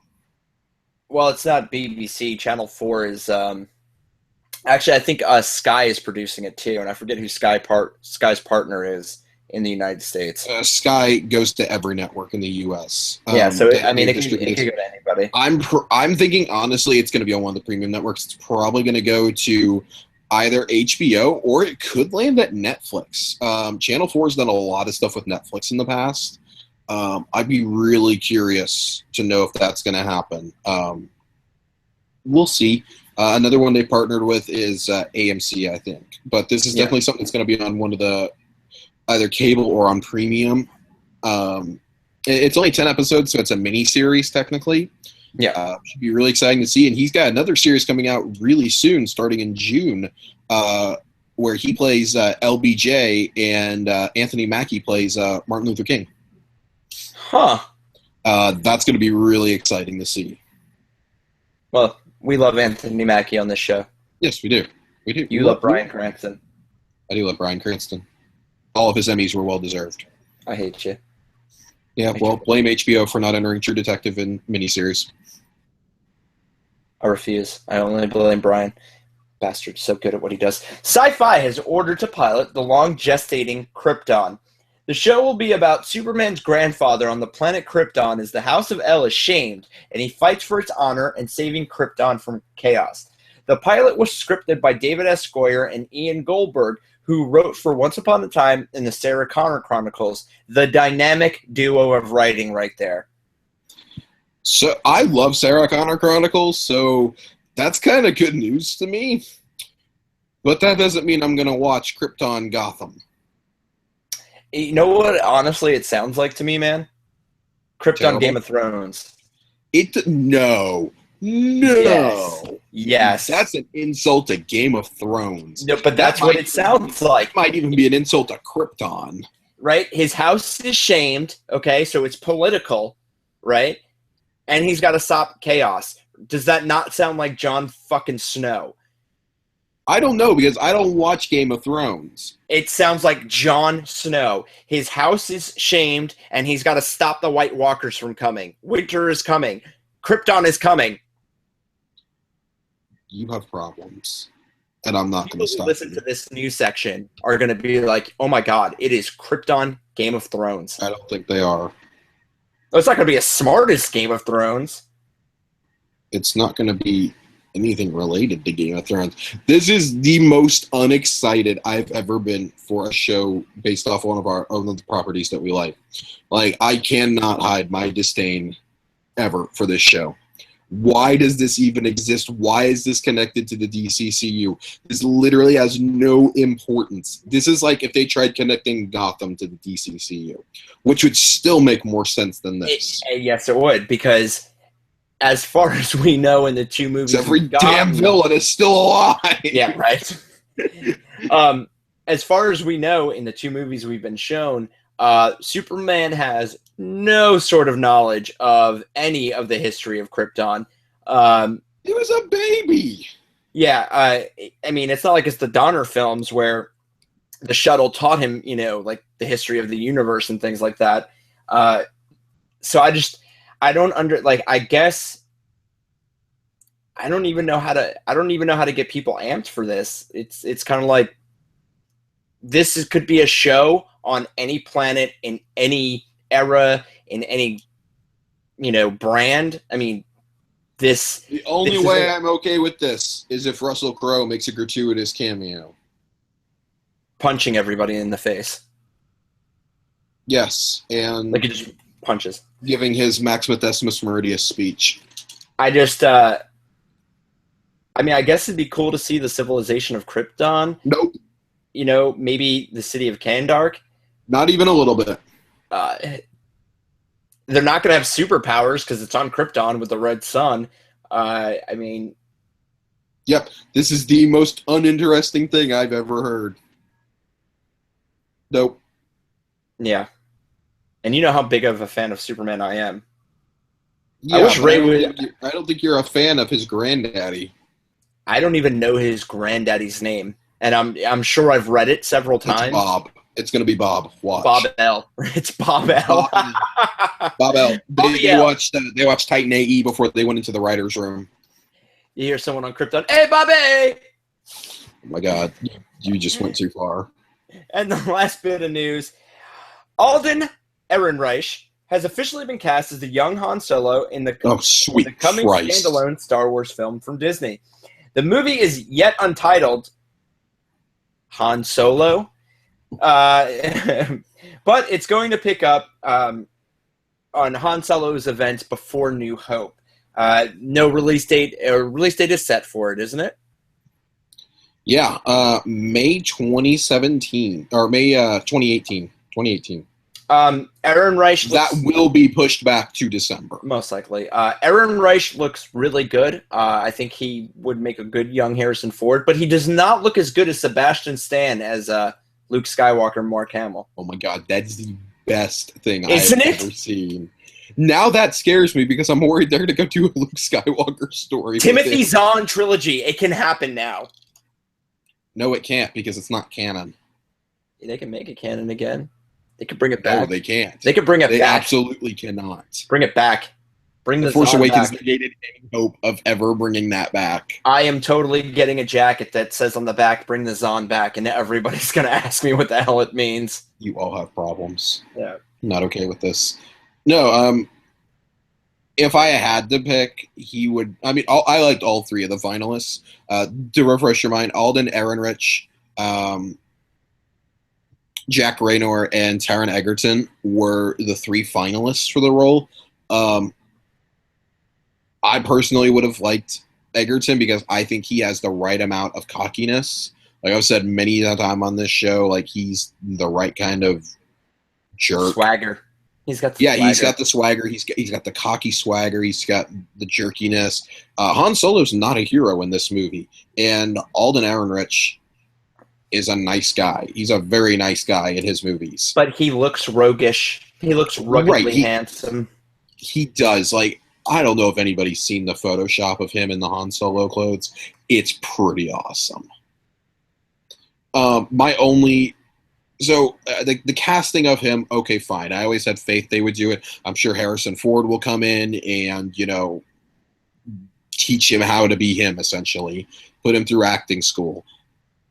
Well, it's not BBC. Channel 4 is actually, I think Sky is producing it too, and I forget who Sky's partner is in the United States.
Sky goes to every network in the U.S.
Yeah, so it could go to anybody.
I'm thinking honestly, it's going to be on one of the premium networks. It's probably going to go to either HBO or it could land at Netflix. Channel 4 has done a lot of stuff with Netflix in the past. I'd be really curious to know if that's going to happen. We'll see. Another one they partnered with is AMC, I think. But this is definitely something that's going to be on one of the either cable or on premium. It's only 10 episodes, so it's a mini-series technically.
Yeah.
Should be really exciting to see. And he's got another series coming out really soon, starting in June, where he plays LBJ and Anthony Mackie plays Martin Luther King.
Huh.
That's going to be really exciting to see.
Well, we love Anthony Mackie on this show.
Yes, we do. We do.
You love Bryan Cranston.
I do love Bryan Cranston. All of his Emmys were well deserved.
I hate you.
Yeah, well, blame HBO for not entering True Detective in miniseries.
I refuse. I only blame Bryan. Bastard's so good at what he does. Sci-Fi has ordered to pilot the long-gestating Krypton. The show will be about Superman's grandfather on the planet Krypton as the House of El is shamed, and he fights for its honor and saving Krypton from chaos. The pilot was scripted by David S. Goyer and Ian Goldberg, who wrote for Once Upon a Time in the Sarah Connor Chronicles, the dynamic duo of writing right there.
So I love Sarah Connor Chronicles, so that's kind of good news to me. But that doesn't mean I'm going to watch Krypton Gotham.
You know what, honestly, it sounds like to me, man? Krypton
Terrible.
Game of Thrones.
No.
Yes.
That's an insult to Game of Thrones.
No, but that's what it sounds like.
It might even be an insult to Krypton.
Right? His house is shamed, okay? So it's political, right? And he's got to stop chaos. Does that not sound like Jon fucking Snow?
I don't know, because I don't watch Game of Thrones.
It sounds like Jon Snow. His house is shamed, and he's got to stop the White Walkers from coming. Winter is coming. Krypton is coming.
You have problems, and I'm not going to stop.
Listen to this news section are going to be like, oh my god, it is Krypton Game of Thrones.
I don't think they are.
It's not going to be as smart as Game of Thrones.
It's not going to be anything related to Game of Thrones. This is the most unexcited I've ever been for a show based off one of the properties that we like. Like, I cannot hide my disdain ever for this show. Why does this even exist? Why is this connected to the DCCU? This literally has no importance. This is like if they tried connecting Gotham to the DCCU, which would still make more sense than this.
Yes, it would, because as far as we know in the two movies,
every damn villain is still alive.
Yeah, right. As far as we know in the two movies we've been shown, Superman has no sort of knowledge of any of the history of Krypton.
He was a baby.
Yeah, I mean, it's not like it's the Donner films where the shuttle taught him, like the history of the universe and things like that. So I guess I don't even know how to get people amped for this. It's kind of like could be a show on any planet in any era in any brand. I mean, the
only way I'm okay with this is if Russell Crowe makes a gratuitous cameo,
punching everybody in the face.
Yes, and
like he just punches,
giving his Maximus Decimus Meridius speech.
I guess it'd be cool to see the civilization of Krypton.
Nope.
Maybe the city of Kandark.
Not even a little bit.
They're not going to have superpowers because it's on Krypton with the red sun. I mean,
Yep, this is the most uninteresting thing I've ever heard. Nope.
yeah. And you know how big of a fan of Superman I am. I
Yeah,
wish
but
Ray would.
I don't think you're a fan of his granddaddy.
I don't even know his granddaddy's name, and I'm sure I've read it several
It's
times.
Bob. It's gonna be Bob.
Bob
Watch.
L. It's Bob L.
Bob, Bob L.
Bobby
They
L.
watched Titan AE before they went into the writers' room.
You hear someone on Krypton, "Hey, Bobby!"
Oh my God, you just went too far.
And the last bit of news: Alden Ehrenreich has officially been cast as the young Han Solo in the coming
Christ.
standalone Star Wars film from Disney. The movie is yet untitled Han Solo, but it's going to pick up on Han Solo's events before New Hope. No release date. Release date is set for it, isn't it?
Yeah, May 2017 or May 2018. 2018.
Ehrenreich
that will be pushed back to December.
Most likely. Ehrenreich looks really good. I think he would make a good young Harrison Ford, but he does not look as good as Sebastian Stan as Luke Skywalker and Mark Hamill.
Oh my God, that's the best thing
Isn't
I've
it?
ever seen. Now that scares me because I'm worried they're going to go do a Luke Skywalker story.
Timothy Zahn trilogy. It can happen now.
No, it can't because it's not canon.
They can make it canon again. They could bring it back.
No, they can't.
They could bring it
back. They
back.
absolutely cannot.
Bring it back. Bring
the Force Awakens negated any hope of ever bringing that back.
I am totally getting a jacket that says on the back, "Bring the Zahn back," and everybody's going to ask me what the hell it means.
You all have problems.
Yeah.
I'm not okay with this. No, if I had to pick, he would. I mean, I liked all three of the finalists. To refresh your mind, Alden Ehrenreich, Jack Raynor, and Taron Egerton were the three finalists for the role. I personally would have liked Egerton because I think he has the right amount of cockiness. Like I've said many a time on this show, like he's the right kind of jerk.
Swagger. He's got
swagger. He's got the swagger. He's got the cocky swagger. He's got the jerkiness. Han Solo's not a hero in this movie, and Alden Ehrenreich is a nice guy. He's a very nice guy in his movies.
But he looks roguish. He looks ruggedly handsome. He
does. Like, I don't know if anybody's seen the Photoshop of him in the Han Solo clothes. It's pretty awesome. The casting of him, okay, fine. I always had faith they would do it. I'm sure Harrison Ford will come in and, teach him how to be him, essentially. Put him through acting school.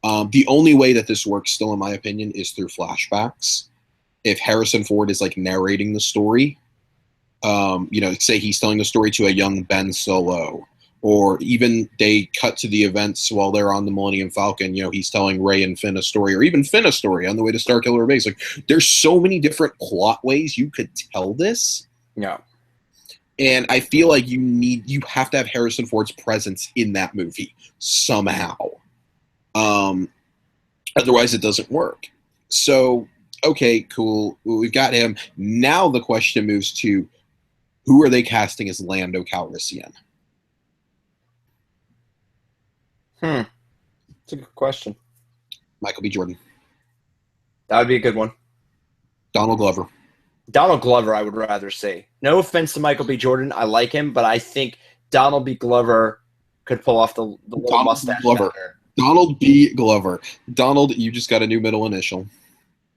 The only way that this works, still in my opinion, is through flashbacks. If Harrison Ford is, like, narrating the story, say he's telling the story to a young Ben Solo, or even they cut to the events while they're on the Millennium Falcon. He's telling Rey and Finn a story, or even Finn a story on the way to Starkiller Base. Like, there's so many different plot ways you could tell this.
Yeah.
And I feel like you have to have Harrison Ford's presence in that movie somehow. Otherwise it doesn't work. So, okay, cool. We've got him. Now the question moves to, who are they casting as Lando Calrissian?
It's a good question.
Michael B. Jordan.
That would be a good one.
Donald Glover.
Donald Glover, I would rather see. No offense to Michael B. Jordan. I like him, but I think Donald B. Glover could pull off the little mustache.
Donald B. Glover. Donald, you just got a new middle initial.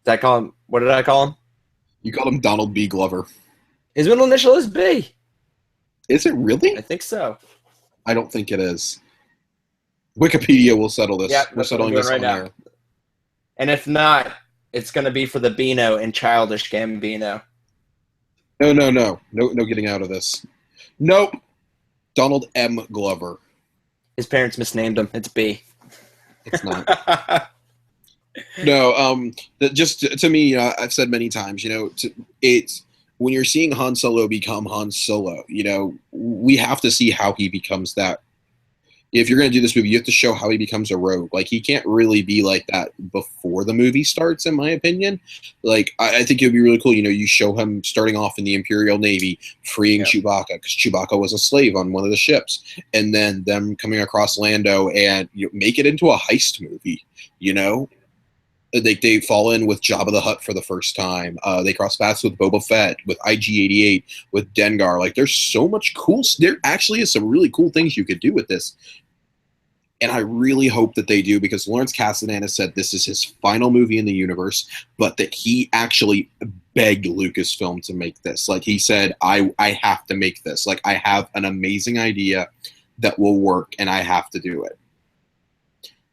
Did I call him? What did I call him?
You called him Donald B. Glover.
His middle initial is B.
Is it really?
I think so.
I don't think it is. Wikipedia will settle this.
Yeah,
we're settling this
right now.
Here.
And if not, it's going to be for the Beano and Childish Gambino.
No getting out of this. Nope. Donald M. Glover. His
parents misnamed him. It's B.
It's not. No, just to me, I've said many times, it's when you're seeing Han Solo become Han Solo, we have to see how he becomes that. if you're going to do this movie, you have to show how he becomes a rogue. Like, he can't really be like that before the movie starts, in my opinion. Like, I think it would be really cool. You show him starting off in the Imperial Navy, freeing Chewbacca, because Chewbacca was a slave on one of the ships, and then them coming across Lando and make it into a heist movie. They fall in with Jabba the Hutt for the first time. They cross paths with Boba Fett, with IG-88, with Dengar. Like, there's so much cool. There actually is some really cool things you could do with this. And I really hope that they do, because Lawrence Kasdan has said this is his final movie in the universe, but that he actually begged Lucasfilm to make this. Like, he said, I have to make this. Like, I have an amazing idea that will work, and I have to do it.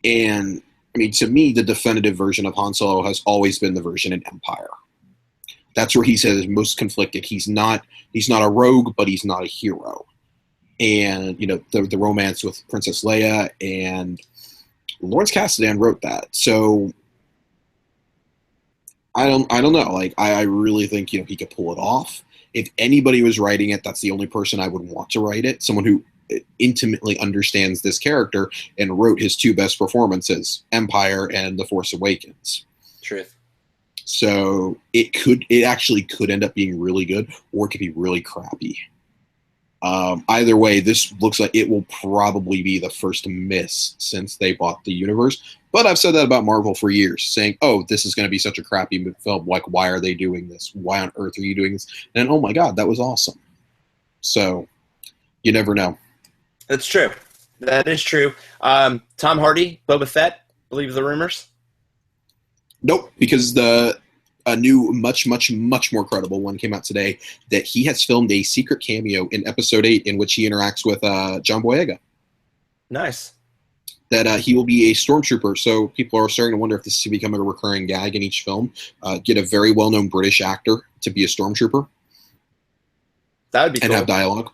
And I mean, to me, the definitive version of Han Solo has always been the version in Empire. That's where he says most conflicted. He's not a rogue, but he's not a hero. And the romance with Princess Leia, and Lawrence Kasdan wrote that. So I don't know. Like, I really think he could pull it off. If anybody was writing it, that's the only person I would want to write it. Someone who intimately understands this character and wrote his two best performances, Empire and The Force Awakens.
Truth.
So it actually could end up being really good, or it could be really crappy. Either way, this looks like it will probably be the first miss since they bought the universe. But I've said that about Marvel for years, saying, oh, this is going to be such a crappy film. Like, why are they doing this? Why on earth are you doing this? And oh my God, that was awesome. So you never know.
That's true. That is true. Tom Hardy, Boba Fett, believe the rumors?
Nope, because a new, much, much, much more credible one came out today, that he has filmed a secret cameo in Episode 8 in which he interacts with John Boyega.
Nice.
That he will be a stormtrooper. So people are starting to wonder if this is becoming a recurring gag in each film. Get a very well-known British actor to be a stormtrooper.
That would be cool.
And have dialogue.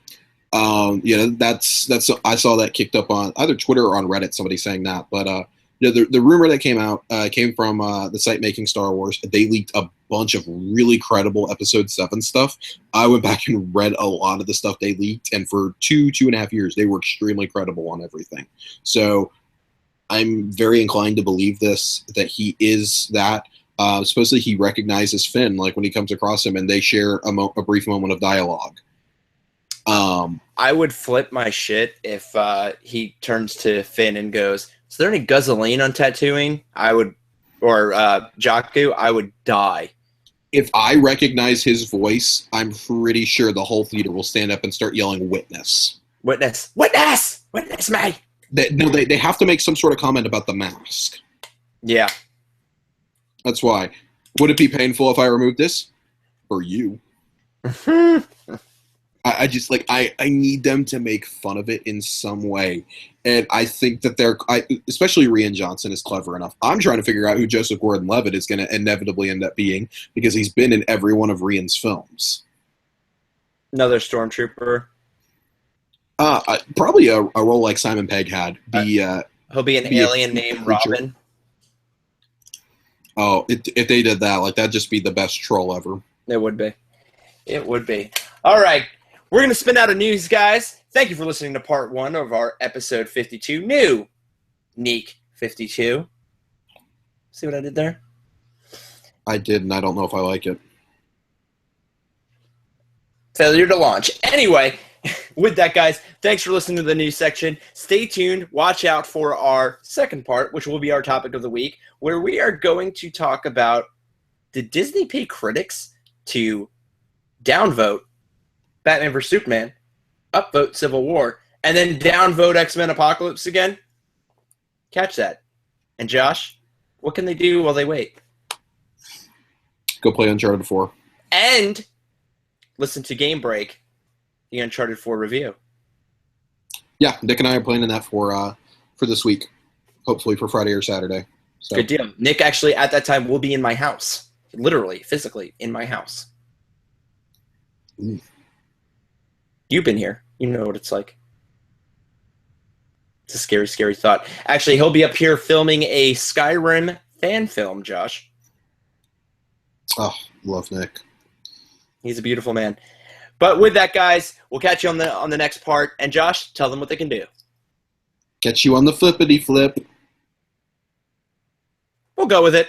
That's I saw that kicked up on either Twitter or on Reddit, somebody saying that. But the rumor that came out came from the site Making Star Wars. They leaked a bunch of really credible Episode 7 stuff. I went back and read a lot of the stuff they leaked, and for 2.5 years, they were extremely credible on everything. So I'm very inclined to believe that he is that. Supposedly he recognizes Finn, like when he comes across him, and they share a brief moment of dialogue.
I would flip my shit if he turns to Finn and goes, is there any gasoline on Tatooine? Or Jakku, I would die.
If I recognize his voice, I'm pretty sure the whole theater will stand up and start yelling, "Witness!
Witness! Witness! Witness me!"
They have to make some sort of comment about the mask.
Yeah.
That's why. Would it be painful if I removed this? For you. I just I need them to make fun of it in some way. And I think that especially Rian Johnson is clever enough. I'm trying to figure out who Joseph Gordon-Levitt is going to inevitably end up being, because he's been in every one of Rian's films.
Another stormtrooper.
Probably a role like Simon Pegg had.
He'll be an alien named Robin.
Oh, if they did that, that'd just be the best troll ever.
It would be. It would be. All right. We're going to spin out of news, guys. Thank you for listening to part 1 of our episode 52. New Neek 52. See what I did there?
I did, and I don't know if I like it.
Failure to launch. Anyway, with that, guys, thanks for listening to the news section. Stay tuned. Watch out for our second part, which will be our topic of the week, where we are going to talk about, did Disney pay critics to downvote Batman vs. Superman, upvote Civil War, and then downvote X-Men Apocalypse again? Catch that. And Josh, what can they do while they wait?
Go play Uncharted 4.
And listen to Game Break, the Uncharted 4 review.
Yeah, Nick and I are planning that for this week. Hopefully for Friday or Saturday. So.
Good deal. Nick actually at that time will be in my house. Literally, physically in my house.
Ooh.
You've been here. You know what it's like. It's a scary, scary thought. Actually, he'll be up here filming a Skyrim fan film, Josh.
Oh, love Nick.
He's a beautiful man. But with that, guys, we'll catch you on the next part. And Josh, tell them what they can do.
Catch you on the flippity flip.
We'll go with it.